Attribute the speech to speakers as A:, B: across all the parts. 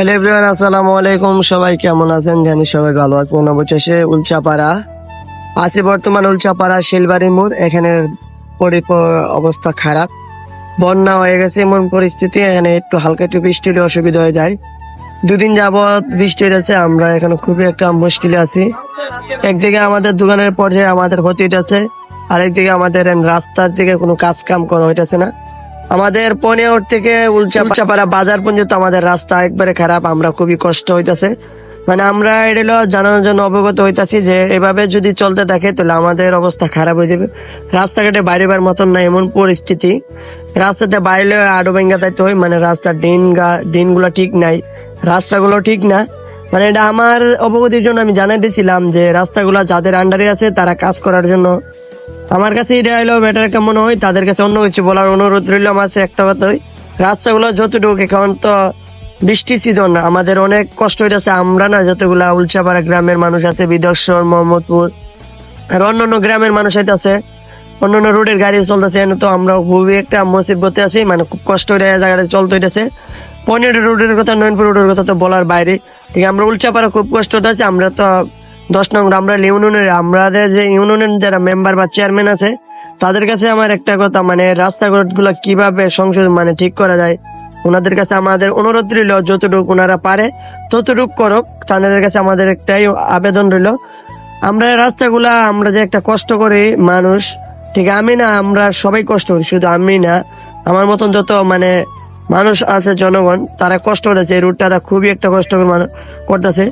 A: Hello everyone, আসসালামু আলাইকুম। সবাই কেমন আছেন? জানি সবাই ভালো আছেন। অবশেষে উলচাপাড়া আছি, বর্তমান উলচাপাড়া শিলবাড়ি মোড়। এখানে অবস্থা খারাপ, বন্যা হয়ে গেছে এমন পরিস্থিতি। এখানে একটু হালকা একটু বৃষ্টি হলে অসুবিধা হয়ে যায়। দুদিন যাবৎ বৃষ্টি হয়েছে, আমরা এখানে খুবই একটা মুশকিলে আছি। একদিকে আমাদের দোকানের পর্যায়ে আমাদের ক্ষতি হইতেছে, আরেকদিকে আমাদের রাস্তার দিকে কোনো কাজ কাম করা হইতেছে না। আমাদের পনেওর থেকে উলচাপাড়া বাজার পর্যন্ত আমাদের রাস্তা একবারে খারাপ, আমরা খুবই কষ্ট হইতাছে। মানে আমরা এটা জানানোর জন্য অবগত হইতাছি যে এভাবে যদি চলতে থাকে তাহলে আমাদের অবস্থা খারাপ হয়ে যাবে। রাস্তাঘাটে বাইরেবার মতন না এমন পরিস্থিতি, রাস্তাতে বাইরে আডো ভেঙ্গা যাইতে হয়। মানে রাস্তার ডিন গুলো ঠিক নাই, রাস্তাগুলো ঠিক না। মানে এটা আমার অবগতির জন্য আমি জানাই দিয়েছিলাম যে রাস্তাগুলো যাদের আন্ডারে আছে তারা কাজ করার জন্য। আমার কাছে এটা হলো বেটার একটা মনে হয়, তাদের কাছে অন্য কিছু বলার অনুরোধ রইল। আমার কাছে একটা কথাই, রাস্তাগুলো যতটুকু এখন তো বৃষ্টির সিজন, আমাদের অনেক কষ্ট হইতেছে। আমরা না যতগুলা উলচাপাড়া গ্রামের মানুষ আছে, বিদর্শন, মোহাম্মদপুর আর অন্যান্য গ্রামের মানুষ আছে, অন্যান্য রোডের গাড়ি চলতেছে, তো আমরা খুবই একটা মুসিবতে আছি। মানে খুব কষ্ট হয়ে জায়গাটা চলতে হইতেছে। 15 রোডের কথা, 9 রোডের কথা তো বলার বাইরে। ঠিক, আমরা উলচাপাড়া খুব কষ্ট আছে। আমরা তো 10 নং, আমরা ইউনিয়নের, আমাদের যে ইউনিয়নের যারা মেম্বার বা চেয়ারম্যান আছে তাদের কাছে আমার একটা কথা, মানে রাস্তাঘাটগুলো কিভাবে সংশোধন মানে ঠিক করা যায়, ওনাদের কাছে আমাদের অনুরোধ রইল যতটুকু ওনারা পারে ততটুকু করুক। তাদের কাছে আমাদের একটাই আবেদন রইল, আমরা রাস্তাগুলা, আমরা যে একটা কষ্ট করি মানুষ, ঠিক আমি না, আমরা সবাই কষ্ট করি, শুধু আমি না, আমার মতন যত মানে মানুষ আছে জনগণ, তারা কষ্ট করতেছে। এই রুটটা খুবই একটা কষ্ট করতেছে।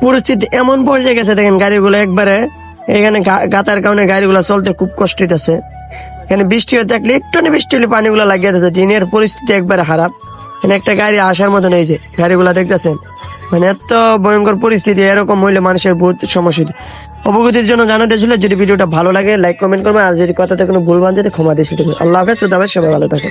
A: পরিস্থিতি এমন পর্যায়ে গেছে, দেখেন গাড়িগুলো একবারে এখানে গাতার কারণে গাড়িগুলো চলতে খুব কষ্ট হইতেছে। এখানে বৃষ্টি হয়ে থাকলে একটু বৃষ্টি হলে পানিগুলো লাগিয়ে দিতেছে। দিনের পরিস্থিতি একবারে খারাপ। এখানে একটা গাড়ি আসার মতো নেই, যে গাড়িগুলা দেখতেছেন, মানে এত ভয়ঙ্কর পরিস্থিতি। এরকম হইলে মানুষের বহুত সমস্যা। অবগতির জন্য জানাতে ছিল। যদি ভিডিওটা ভালো লাগে লাইক কমেন্ট করবেন, আর যদি কথাতে কোনো ভুল বান যেতে ক্ষমা দিয়ে। আল্লাহ হাফেজ, সবাই ভালো থাকে।